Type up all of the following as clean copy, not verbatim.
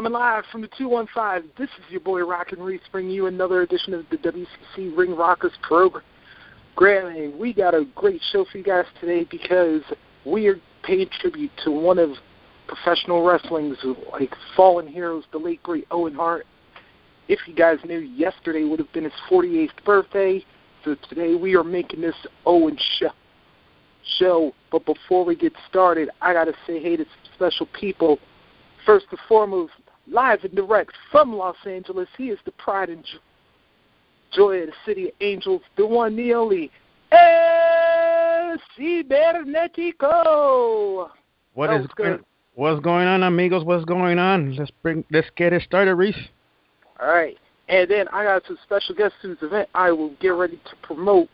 Coming live from the 215, this is your boy ROCKIN Reese bringing you another edition of the WCC Ring Rockers programming. We got a great show for you guys today because we are paying tribute to one of professional wrestling's fallen heroes, the late great Owen Hart. If you guys knew, yesterday would have been his 48th birthday, so today we are making this Owen show. But before we get started, I got to say hey to some special people. First and foremost, live and direct from Los Angeles, he is the pride and joy of the city of Angels, the one, the only, El.CIBERNETICO. What's going on, amigos? What's going on? Let's get it started, Reese. All right. And then I got some special guests whose event I will get ready to promote.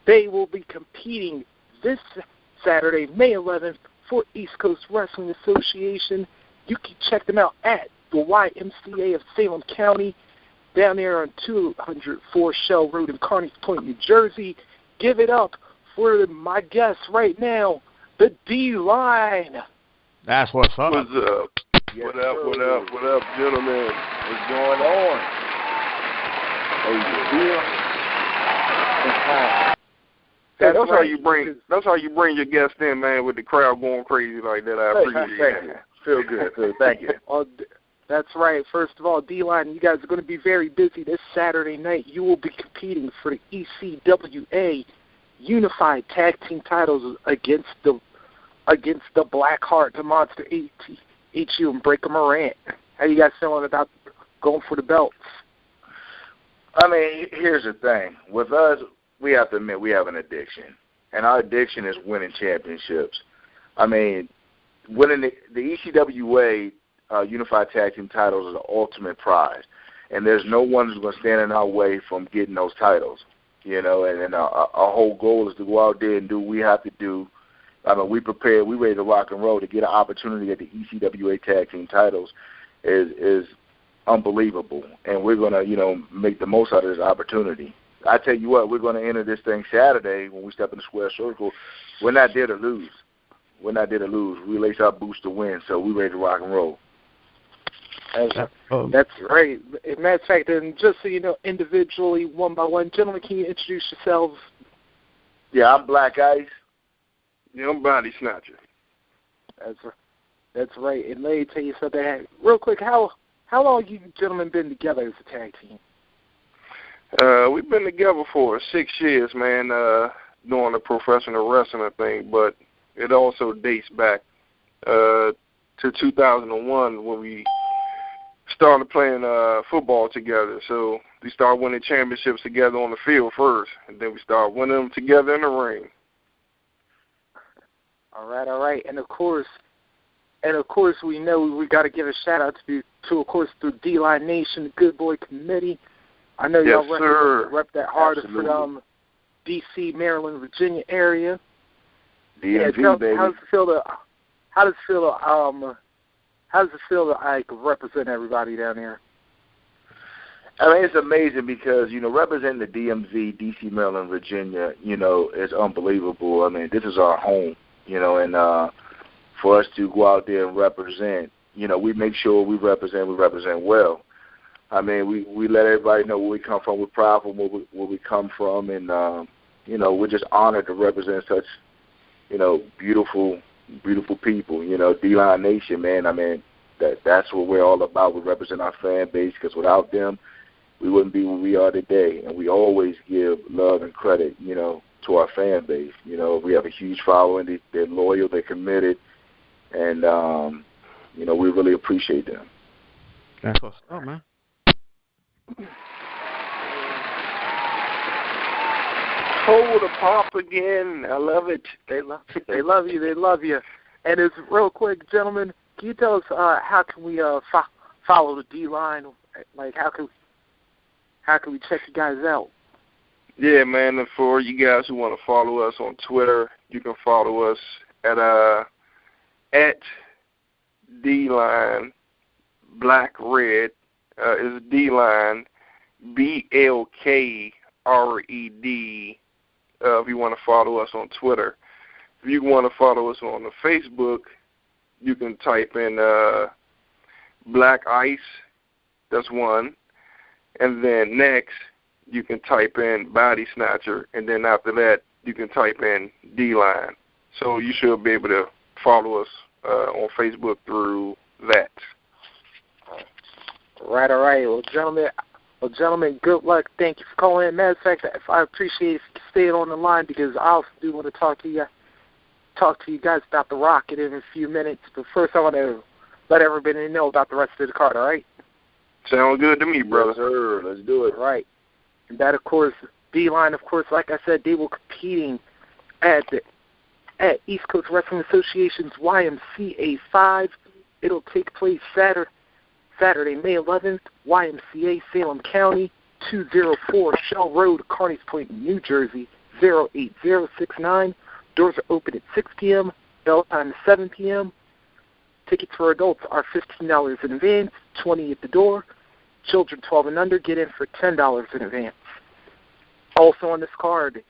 They will be competing this Saturday, May 11th, for East Coast Wrestling Association. You can check them out at the YMCA of Salem County, down there on 204 Shell Road in Carneys Point, New Jersey. Give it up for my guest right now, the D-Line. That's what's up. What's up? Yes, what up, gentlemen? What's going on? That's how you bring your guests in, man, with the crowd going crazy like that. I appreciate it. Feel good. Thank you. That's right. First of all, D-Line, you guys are going to be very busy this Saturday night. You will be competing for the ECWA Unified Tag Team titles against the Blackheart, the Monster HU, and Breaker Morant. How you guys feeling about going for the belts? I mean, here's the thing. With us, we have to admit we have an addiction, and our addiction is winning championships. I mean, winning the ECWA Unified Tag Team titles is the ultimate prize, and there's no one who's going to stand in our way from getting those titles, and our whole goal is to go out there and do what we have to do. I mean, we prepared, we ready to rock and roll. To get an opportunity at the ECWA Tag Team titles is unbelievable, and we're going to, make the most out of this opportunity. I tell you what, we're going to enter this thing Saturday when we step in the square circle. We're not there to lose. We lace our boots to win, so we're ready to rock and roll. That's right. As a matter of fact, and just so you know, individually, one by one, gentlemen, can you introduce yourselves? Yeah, I'm Black Ice. Yeah, I'm Body Snatcher. That's right. And let me tell you something. Real quick, how long you gentlemen been together as a tag team? We've been together for 6 years, man, doing the professional wrestling thing, but it also dates back to 2001 when we started playing football together. So we started winning championships together on the field first, and then we started winning them together in the ring. All right. And of course, we know we got to give a shout out to of course, the D-Line Nation, the Good Boy Committee. I know y'all rep that hard for D.C., Maryland, Virginia area. DMV, baby. How does it feel to represent everybody down here? I mean, it's amazing because, representing the DMV, D.C., Maryland, Virginia, is unbelievable. I mean, this is our home, and for us to go out there and represent, we make sure we represent well. I mean, we let everybody know where we come from. We're proud from where we come from, and, we're just honored to represent such, beautiful people. D-Line Nation, man, I mean, that's what we're all about. We represent our fan base because without them, we wouldn't be where we are today. And we always give love and credit, to our fan base. We have a huge following. They're loyal. They're committed. And, we really appreciate them. That's what's up, man. Hold the pop again. I love it. They love you. And it's real quick, gentlemen, can you tell us how can we follow the D-Line? Like, how can we check you guys out? Yeah, man, and for you guys who want to follow us on Twitter, you can follow us at D-Line Black Red. Is D-Line BLKRED. If you want to follow us on Twitter. If you want to follow us on the Facebook, you can type in Black Ice. That's one. And then next, you can type in Body Snatcher. And then after that, you can type in D-Line. So you should be able to follow us on Facebook through that. All right. Well, gentlemen, good luck. Thank you for calling in. Matter of fact, I appreciate if you stay on the line because I also do want to talk to you guys about the Rocket in a few minutes. But first, I want to let everybody know about the rest of the card. All right? Sounds good to me, brother. Yes, sir. Let's do it. All right. And that, of course, D-Line, of course, like I said, they will competing at East Coast Wrestling Association's YMCA 5. It'll take place Saturday, May 11th, YMCA, Salem County, 204 Shell Road, Carneys Point, New Jersey, 08069. Doors are open at 6 p.m., bell time is 7 p.m. Tickets for adults are $15 in advance, $20 at the door. Children 12 and under get in for $10 in advance. Also on this card,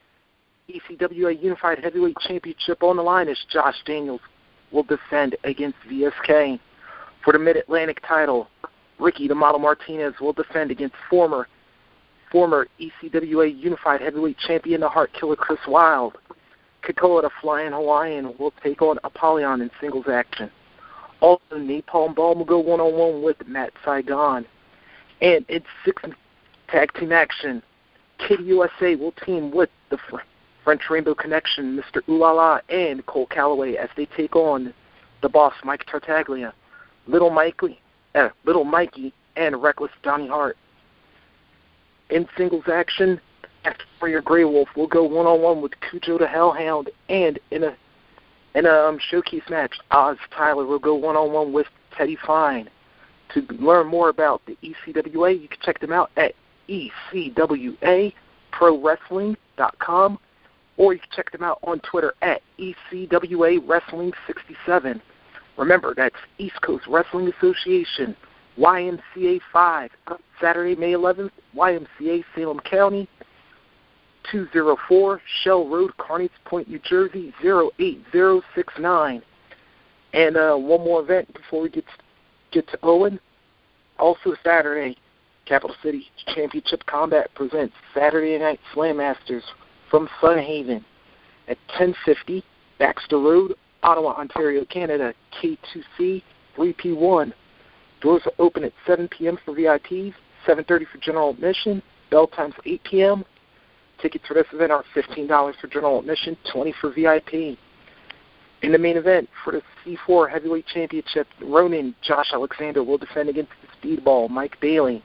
ECWA Unified Heavyweight Championship on the line as Josh Daniels will defend against VSK. For the Mid-Atlantic title, Ricky the Model Martinez will defend against former ECWA Unified Heavyweight Champion, the Heart Killer Chris Wilde. Kakoa the Flying Hawaiian will take on Apollyon in singles action. Also, Napalm Bomb will go one-on-one with Matt Saigon. And in sixth tag team action, Kid USA will team with the French Rainbow Connection, Mr. Ulala and Cole Calloway as they take on the boss, Mike Tartaglia, Little Mikey, and Reckless Donnie Hart. In singles action, Warrior Grey Wolf will go one-on-one with Cujo the Hellhound, and in a showcase match, Oz Tyler will go one-on-one with Teddy Fine. To learn more about the ECWA, you can check them out at ECWAProWrestling.com, or you can check them out on Twitter at ECWA Wrestling 67. Remember, that's East Coast Wrestling Association, YMCA 5, Saturday, May 11th, YMCA, Salem County, 204 Shell Road, Carneys Point, New Jersey, 08069. And one more event before we get to Owen. Also Saturday, Capital City Championship Combat presents Saturday Night Slam Masters from Sun Haven at 1050 Baxter Road, Ottawa, Ontario, Canada, K2C 3P1. Doors are open at 7 p.m. for VIPs, 7:30 for general admission, bell time's 8 p.m. Tickets for this event are $15 for general admission, $20 for VIP. In the main event for the C4 Heavyweight Championship, Ronin Josh Alexander will defend against the Speedball Mike Bailey.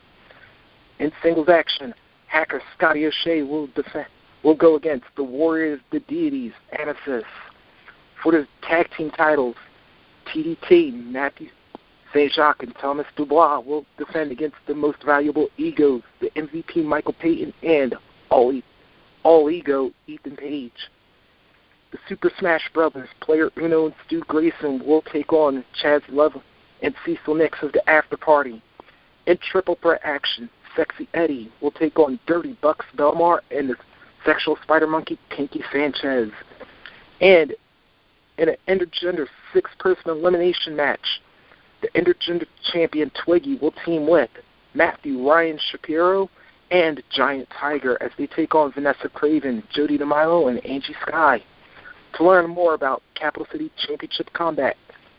In singles action, Hacker Scotty O'Shea will go against the Warriors, the Deities, Anasis. For the tag team titles, TDT, Matthew St. Jacques and Thomas Dubois will defend against the Most Valuable Egos, the MVP Michael Payton, and All Ego Ethan Page. The Super Smash Brothers, Player Uno and Stu Grayson will take on Chaz Love and Cecil Nix of the After Party. In triple threat action, Sexy Eddie will take on Dirty Bucks Belmar and the Sexual Spider Monkey Pinky Sanchez. And in an intergender six-person elimination match, the intergender champion Twiggy will team with Matthew Ryan Shapiro and Giant Tiger as they take on Vanessa Craven, Jody DeMilo, and Angie Sky. To learn more about Capital City Championship Combat,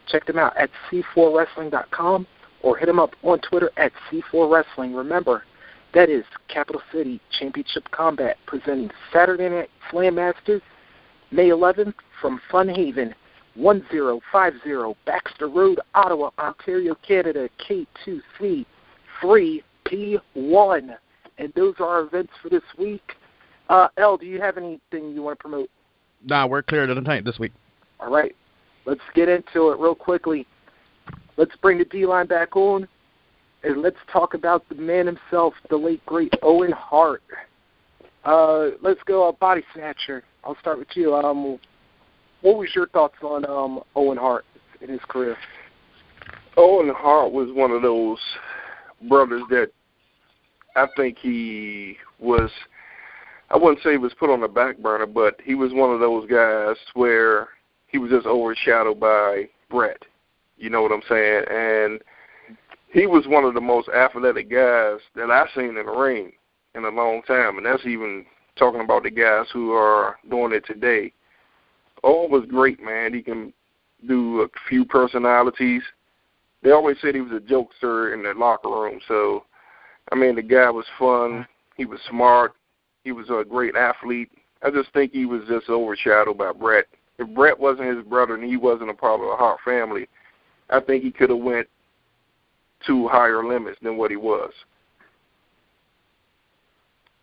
check them out at C4Wrestling.com or hit them up on Twitter at C4Wrestling. Remember, that is Capital City Championship Combat presenting Saturday Night Slam Masters, May 11th from Fun Haven, 1050 Baxter Road, Ottawa, Ontario, Canada, K2C 3P1. And those are our events for this week. El, do you have anything you want to promote? Nah, we're clear tonight this week. All right. Let's get into it real quickly. Let's bring the D-line back on, and let's talk about the man himself, the late, great Owen Hart. Let's go Body Snatcher. I'll start with you. What was your thoughts on Owen Hart in his career? Owen Hart was one of those brothers that I think he was, I wouldn't say he was put on the back burner, but he was one of those guys where he was just overshadowed by Brett. You know what I'm saying? And he was one of the most athletic guys that I've seen in the ring in a long time, and that's even talking about the guys who are doing it today. Owen was great, man. He can do a few personalities. They always said he was a jokester in the locker room. So, I mean, the guy was fun. He was smart. He was a great athlete. I just think he was just overshadowed by Bret. If Bret wasn't his brother and he wasn't a part of the Hart family, I think he could have went to higher limits than what he was.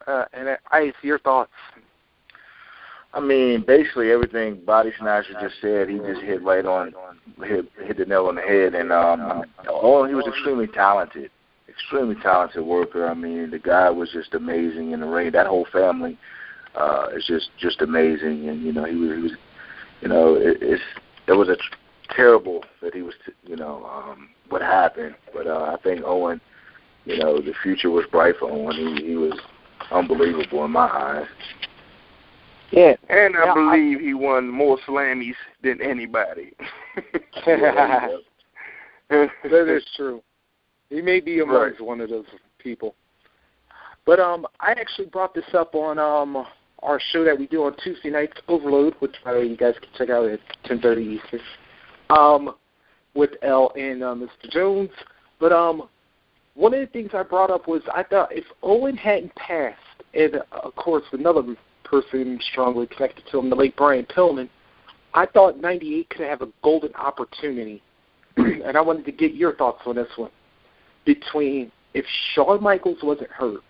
And Ice, your thoughts? I mean, basically everything Body Snatcher just said, he just hit right on, hit the nail on the head. And he was extremely talented worker. I mean, the guy was just amazing in the ring. That whole family is just amazing. And he was it was a terrible that he was, what happened. But I think Owen, the future was bright for Owen. He was unbelievable in my eyes. Yeah, and I believe he won more Slammies than anybody. That is true. He may be amongst one of those people. But I actually brought this up on our show that we do on Tuesday nights, Overload, which by the way you guys can check out at 10:30 Eastern, with L and Mr. Jones. But one of the things I brought up was I thought if Owen hadn't passed, and of course another person strongly connected to him, the late Brian Pillman, I thought 98 could have a golden opportunity. And I wanted to get your thoughts on this one. Between if Shawn Michaels wasn't hurt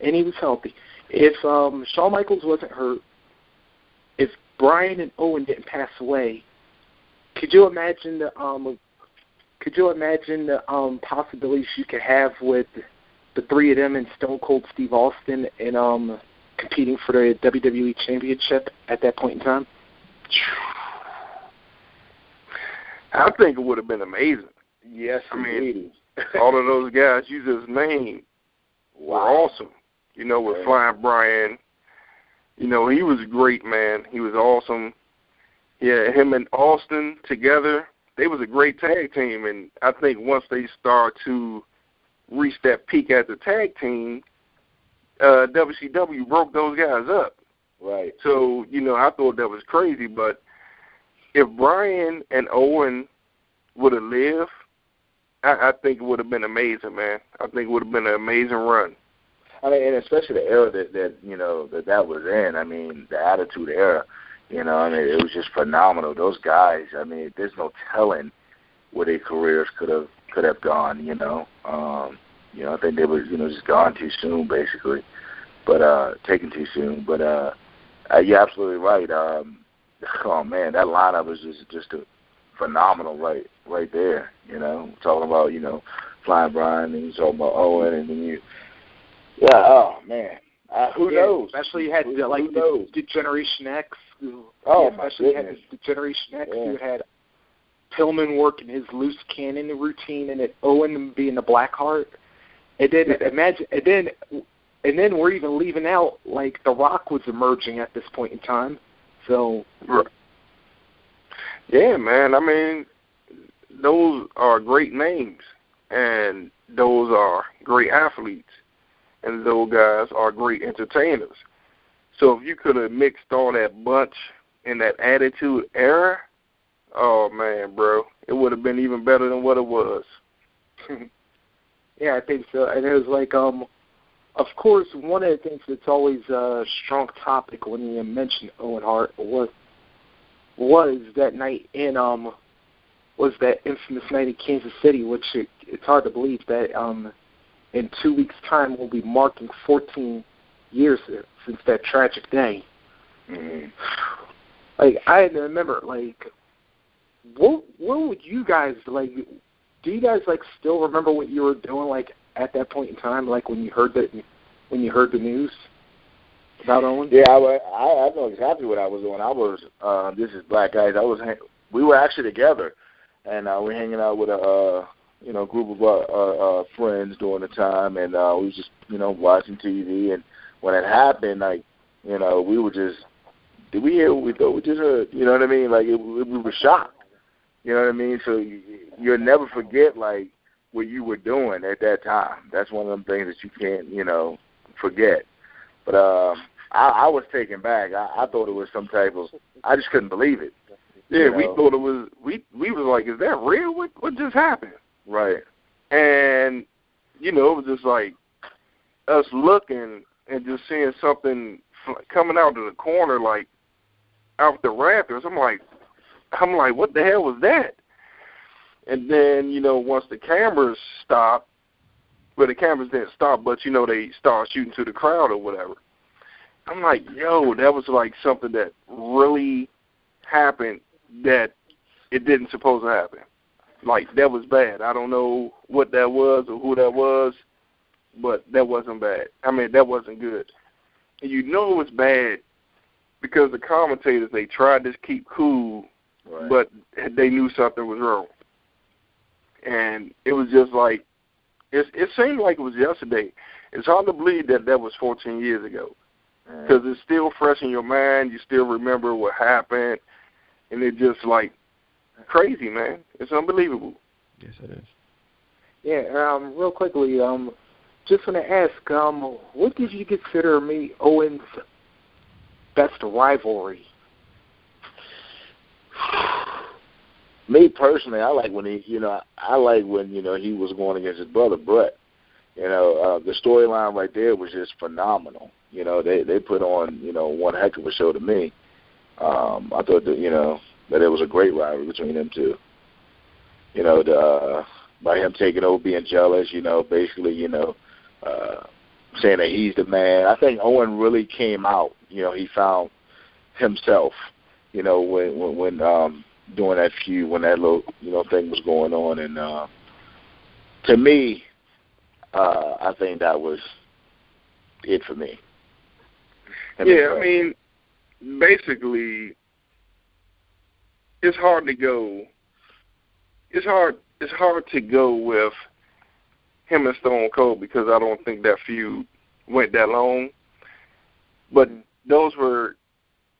and he was healthy, if Shawn Michaels wasn't hurt, if Brian and Owen didn't pass away, could you imagine the possibilities you could have with the three of them and Stone Cold Steve Austin and competing for the WWE Championship at that point in time? I think it would have been amazing. Yes, I mean, all of those guys you just named were awesome. With Flying Brian, he was great, man. He was awesome. Yeah, him and Austin together, they was a great tag team. And I think once they start to reach that peak as a tag team, WCW broke those guys up. Right. So, I thought that was crazy. But if Brian and Owen would have lived, I think it would have been amazing, man. I think it would have been an amazing run. I mean, and especially the era that was in. I mean, the Attitude Era. It was just phenomenal. Those guys. I mean, there's no telling where their careers could have gone. I think they were just gone too soon, basically, but taken too soon. But you're absolutely right. Oh man, that lineup was just a phenomenal right there. Talking about Flying Brian, and you talking about Owen, and then oh man, who knows? Especially you had the Generation X. Especially you had the Generation X. Yeah. You had Pillman working his loose cannon routine, and Owen being the Blackheart. And then and then we're even leaving out like The Rock was emerging at this point in time. So yeah, man. I mean, those are great names, and those are great athletes, and those guys are great entertainers. So if you could have mixed all that bunch in that Attitude Era, oh man, bro, it would have been even better than what it was. Yeah, I think so. And it was like, of course, one of the things that's always a strong topic when you mention Owen Hart was that night in was that infamous night in Kansas City, which it's hard to believe that in 2 weeks' time we'll be marking 14 years since that tragic day. Mm-hmm. Like, I remember, like, what would you guys, like, do you guys, like, still remember what you were doing, like, at that point in time, like, when you heard the news about Owen? Yeah, I know exactly what I was doing. I was, this is Black Guys, we were actually together, and we're hanging out with a group of friends during the time, and we was just, watching TV, and when it happened, like, we were just, did we hear what we thought we just heard? You know what I mean? Like, we were shocked. You know what I mean? So you'll never forget, like, what you were doing at that time. That's one of them things that you can't, forget. But I was taken back. I thought it was some type of, I just couldn't believe it. Yeah, we thought it was, we was like, is that real? What just happened? Right. And, it was just like us looking and just seeing something coming out of the corner, like out the rafters. I'm like, what the hell was that? And then, once the cameras stopped, well, the cameras didn't stop, but, they started shooting to the crowd or whatever. I'm like, yo, that was like something that really happened that it didn't supposed to happen. Like, that was bad. I don't know what that was or who that was, but that wasn't bad. I mean, that wasn't good. And it was bad because the commentators, they tried to keep cool, right, but they knew something was wrong. And it was just like, it seemed like it was yesterday. It's hard to believe that was 14 years ago because it's still fresh in your mind. You still remember what happened, and it's just like crazy, man. It's unbelievable. Yes, it is. Yeah, real quickly, just want to ask, what did you consider maybe Owen's best rivalry? Me personally, I like when he, he was going against his brother Brett. The storyline right there was just phenomenal. They put on, one heck of a show to me. I thought that, that it was a great rivalry between them two. By him taking over, being jealous, basically, saying that he's the man. I think Owen really came out. He found himself, when during that feud, when that little, thing was going on. And to me, I think that was it for me. Yeah, I mean, basically, it's hard to go. It's hard to go with him and Stone Cold because I don't think that feud went that long. But those were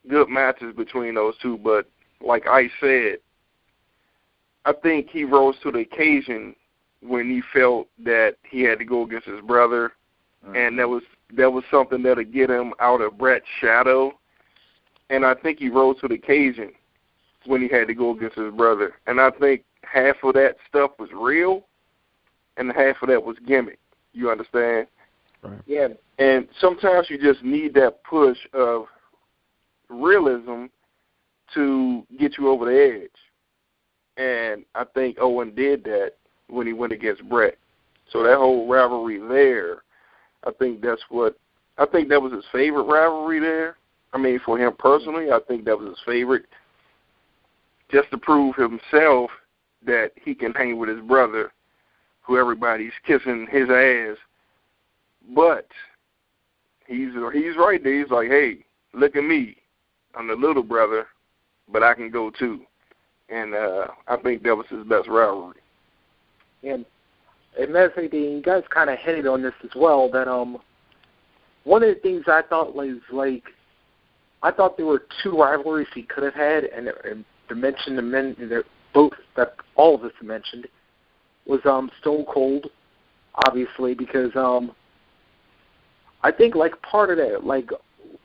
good matches between those two. But like I said, I think he rose to the occasion when he felt that he had to go against his brother, and that was something that'll get him out of Brett's shadow. And I think he rose to the occasion when he had to go against his brother. And I think half of that stuff was real, and half of that was gimmick. You understand? Right. Yeah. And sometimes you just need that push of realism to get you over the edge. And I think Owen did that when he went against Brett. So that whole rivalry there, I think that was his favorite rivalry there. I mean, for him personally, I think that was his favorite, just to prove himself that he can hang with his brother, who everybody's kissing his ass. But he's right there. He's like, hey, look at me. I'm the little brother, but I can go too. And I think that was his best rivalry. And that's the thing, you guys kind of hinted on this as well, that one of the things I thought was, like, I thought there were two rivalries he could have had, and to mention the men, both that all of us mentioned, was Stone Cold, obviously, because I think, like, part of that, like,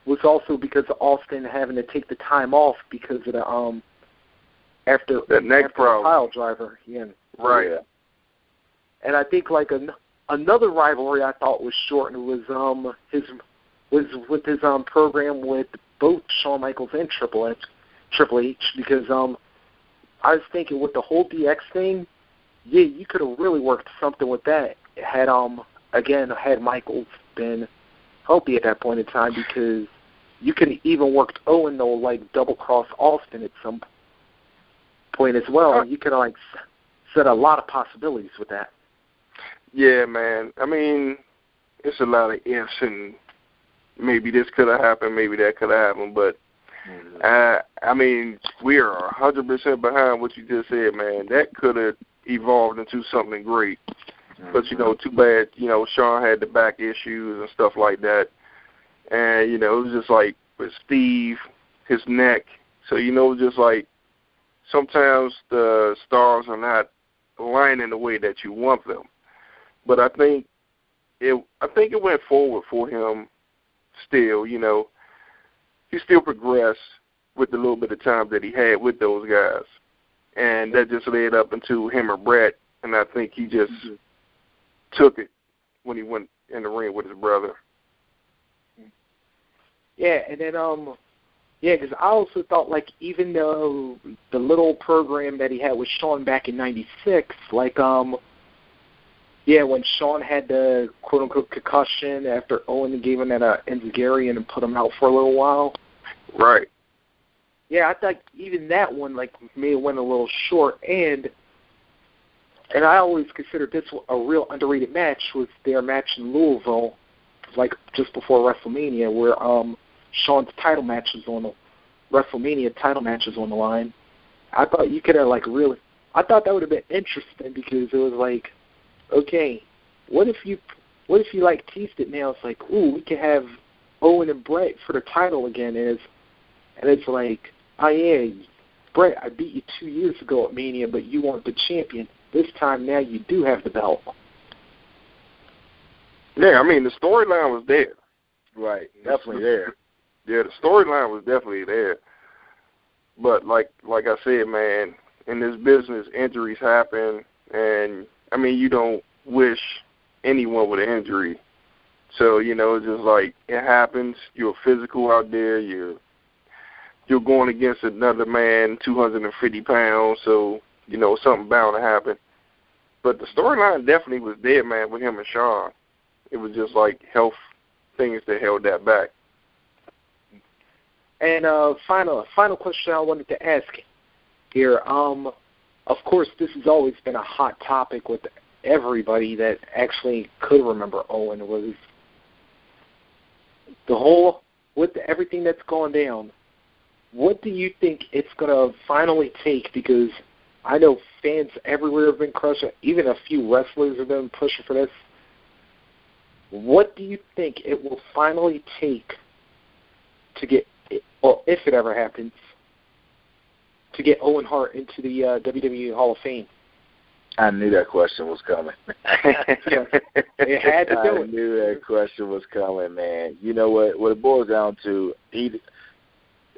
was also because of Austin having to take the time off because of the after that neck problem, pile driver. Yeah. Right. Yeah. And I think, like, another rivalry I thought was shortened was with his program with both Shawn Michaels and Triple H, because I was thinking with the whole DX thing, yeah, you could have really worked something with that had had Michaels been healthy at that point in time, because you could have even worked Owen, though, like, double cross Austin at some point as well. And you could have, like, set a lot of possibilities with that. Yeah, man. I mean, it's a lot of ifs, and maybe this could have happened, maybe that could have happened, but I mean, we are 100% behind what you just said, man. That could have evolved into something great. But, too bad, Shawn had the back issues and stuff like that. And, it was just like with Steve, his neck. So, just like sometimes the stars are not align in the way that you want them. But I think it went forward for him still, you know. He still progressed with the little bit of time that he had with those guys. And that just led up into him and Brett, and I think he just took it when he went in the ring with his brother. Yeah, and then, because I also thought, like, even though the little program that he had with Shawn back in '96, like, when Shawn had the quote-unquote concussion after Owen gave him that enziguri and put him out for a little while. Right. Yeah, I thought even that one, like, may have went a little short, and I always considered this a real underrated match, was their match in Louisville, like, just before WrestleMania, where Shawn's title match was on the WrestleMania title match was on the line. I thought you could have, like, really, I thought that would have been interesting, because it was like, okay, what if you like teased it now? It's like, ooh, we could have Owen and Brett for the title again, and it's like, oh yeah, Brett, I beat you 2 years ago at Mania, but you weren't the champion. This time now you do have the belt. Yeah, I mean, the storyline was there. Right, definitely there. Yeah, the storyline was definitely there. But like I said, man, in this business, injuries happen, and I mean, you don't wish anyone with an injury. So, you know, it's just like it happens. You're physical out there. You're going against another man, 250 pounds. So, you know, something bound to happen. But the storyline definitely was there, man, with him and Shawn. It was just like health things that held that back. And final question I wanted to ask here. Of course, this has always been a hot topic with everybody that actually could remember Owen, was the whole, with everything that's gone down, what do you think it's going to finally take? Because I know fans everywhere have been crushing, even a few wrestlers have been pushing for this. What do you think it will finally take to get, well, if it ever happens, to get Owen Hart into the WWE Hall of Fame? I knew that question was coming. Yeah, it had to do it. I knew that question was coming, man. You know what it boils down to,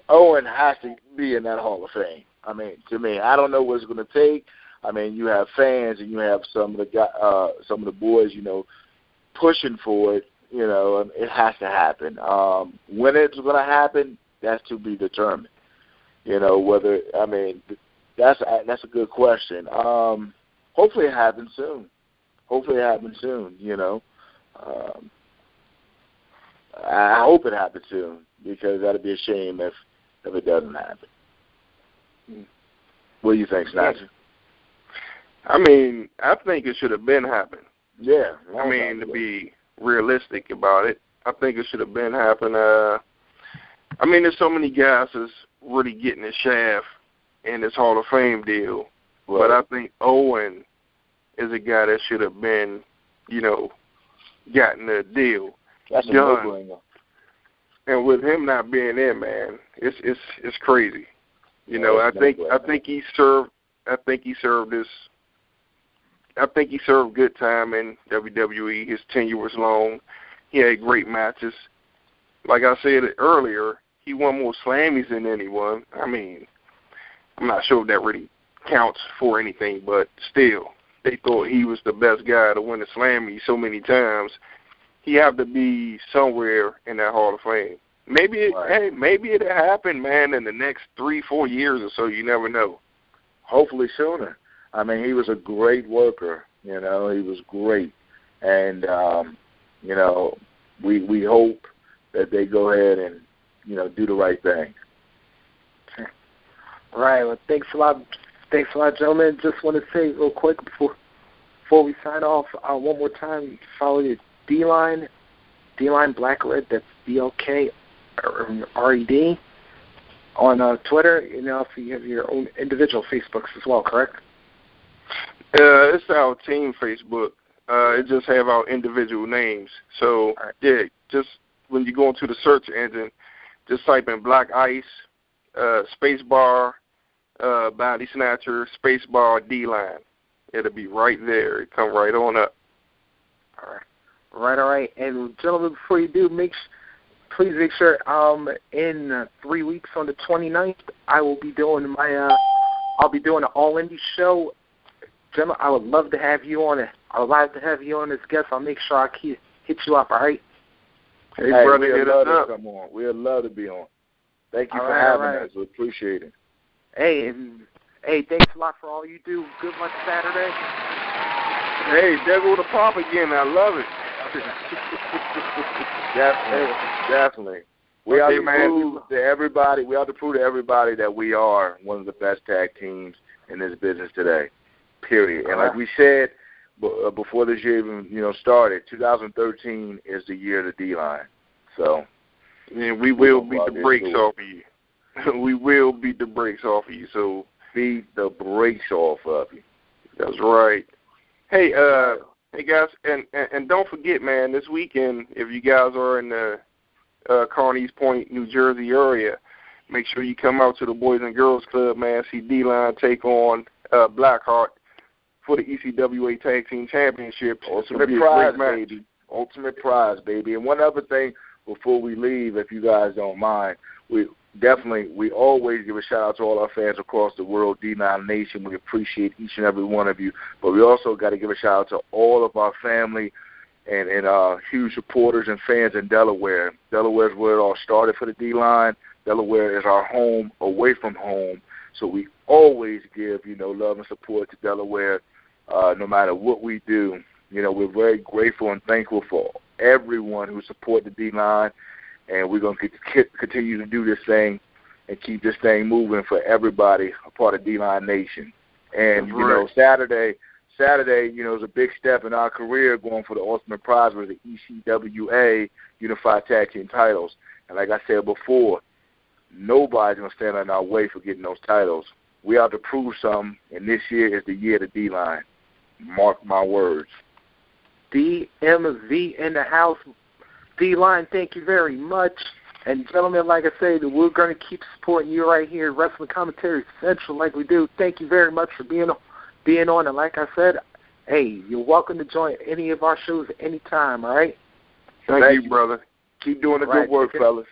Owen has to be in that Hall of Fame. I mean, to me, I don't know what it's going to take. I mean, you have fans and you have some of the boys, you know, pushing for it. You know, it has to happen. When it's going to happen, that's to be determined. You know, whether, I mean, that's a good question. Hopefully it happens soon. You know. I hope it happens soon, because that'd be a shame if it doesn't happen. What do you think, Snatcher? I mean, I think it should have been happened. Yeah. I mean, to be realistic about it, I think it should have been happened. I mean, there's so many guys that's really getting the shaft in this Hall of Fame deal. Right. But I think Owen is a guy that should have been, you know, gotten the deal. That's done. A no-brainer. And with him not being there, man, it's crazy. You know, I think he served good time in WWE. His tenure was long. He had great matches. Like I said earlier, he won more Slammies than anyone. I mean, I'm not sure if that really counts for anything, but still, they thought he was the best guy to win the Slammy so many times. He had to be somewhere in that Hall of Fame. Maybe it'll happen, man, in the next 3-4 years or so. You never know. Hopefully sooner. I mean, he was a great worker. You know, he was great. And, you know, we hope that they go ahead and, you know, do the right thing. All right. Well, thanks a lot, gentlemen. Just want to say real quick before we sign off, one more time, you can follow the D-Line Black Red, that's BLK RED on Twitter, and also you have your own individual Facebooks as well, correct? It's our team Facebook. It just have our individual names. So, right. Yeah, just when you go into the search engine, just type in Black Ice, spacebar, Body Snatcher, spacebar, D-Line. It'll be right there. Come right on up. All right. And gentlemen, before you do, please make sure in 3 weeks on the 29th, I will be doing I'll be doing an all-indie show. Gentlemen, I would love to have you on it. I would like to have you on as guest. I'll make sure I hit you up, all right? Hey brother, we'd hit love us to up. come on. We'd love to be on. Thank you for having us. We appreciate it. Hey, thanks a lot for all you do. Good luck Saturday. Hey, there go the pop again. I love it. Definitely. We have to prove to everybody. We have to prove to everybody that we are one of the best tag teams in this business today. Period. And like we said before this year even started, 2013 is the year of the D-line. So, we will beat the brakes off of you. We will beat the brakes off of you. So beat the brakes off of you. That's right. Hey, guys, and don't forget, man, this weekend, if you guys are in the Carneys Point, New Jersey area, make sure you come out to the Boys and Girls Club, man. See D-Line take on Blackheart for the ECWA Tag Team Championship. Ultimate prize, baby. Ultimate prize, baby. And one other thing before we leave, if you guys don't mind, we always give a shout-out to all our fans across the world, D9 Nation. We appreciate each and every one of you. But we also got to give a shout-out to all of our family and huge supporters and fans in Delaware. Delaware is where it all started for the D-Line. Delaware is our home away from home. So we always give, love and support to Delaware no matter what we do. We're very grateful and thankful for everyone who support the D-Line. And we're going to continue to do this thing and keep this thing moving for everybody, a part of D-Line Nation. And, Saturday, is a big step in our career going for the ultimate prize with the ECWA Unified Tag Team titles. And like I said before, nobody's going to stand in our way for getting those titles. We have to prove something, and this year is the year of the D-Line. Mark my words. DMV in the house. D-Line, thank you very much. And, gentlemen, like I said, we're going to keep supporting you right here at Wrestling Commentary Central like we do. Thank you very much for being on. And like I said, hey, you're welcome to join any of our shows anytime, all right? Thank you, brother. Keep doing the good work, fellas.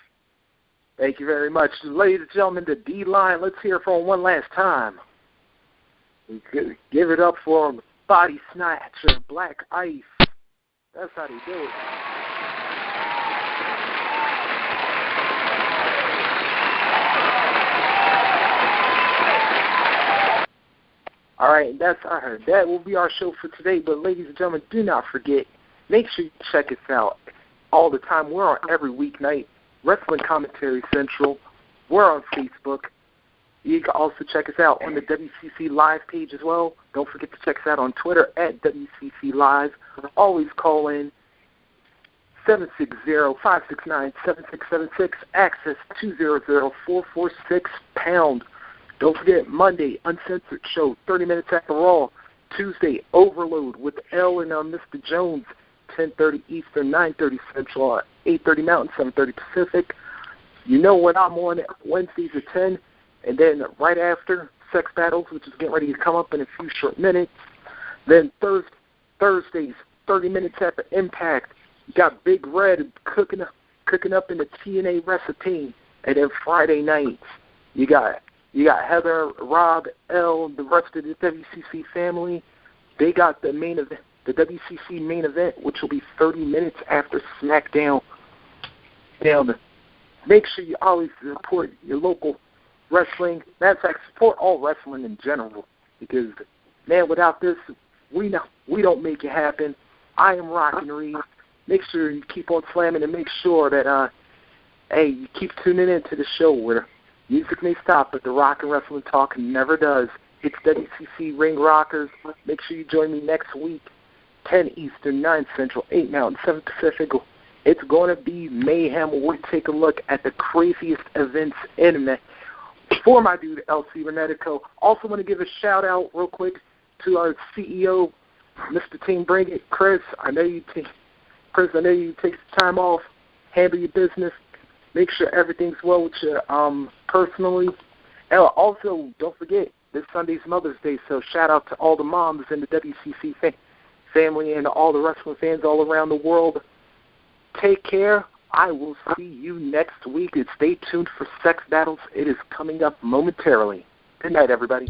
Thank you very much. Ladies and gentlemen, the D-Line, let's hear it from one last time. Give it up for Body Snatcher, Black Ice. That's how they do it. All right, that will be our show for today. But ladies and gentlemen, do not forget, make sure you check us out all the time. We're on every weeknight, Wrestling Commentary Central. We're on Facebook. You can also check us out on the WCC Live page as well. Don't forget to check us out on Twitter at WCC Live. Always call in 760-569-7676, access 200-446#. Don't forget, Monday, Uncensored Show, 30 minutes after Raw. Tuesday, Overload with L and Mr. Jones, 10:30 Eastern, 9:30 Central, 8:30 Mountain, 7:30 Pacific. You know when I'm on Wednesdays at 10. And then right after, Sex Battles, which is getting ready to come up in a few short minutes. Then Thursdays, 30 minutes after Impact. You got Big Red cooking up in the TNA recipe. And then Friday nights, you got Heather, Rob, L, the rest of the WCC family. They got the main event, the WCC main event, which will be 30 minutes after SmackDown. Now, make sure you always support your local wrestling. Matter of fact, support all wrestling in general, because, man, without this, we don't make it happen. I am ROCKIN Reese. Make sure you keep on slamming and make sure that, you keep tuning into the show where music may stop, but the rock and wrestling talk never does. It's WCC Ring Rockers. Make sure you join me next week, 10 Eastern, 9 Central, 8 Mountain, 7 Pacific. It's going to be mayhem. We'll take a look at the craziest events in before my dude, EL.CIBERNETICO. Also want to give a shout-out real quick to our CEO, Mr. Team Bring It, Chris. I know you take time off, handle your business, make sure everything's well with you personally. And also, don't forget, this Sunday's Mother's Day, so shout out to all the moms in the WCC family and all the wrestling fans all around the world. Take care. I will see you next week. And stay tuned for Sex Battles. It is coming up momentarily. Good night, everybody.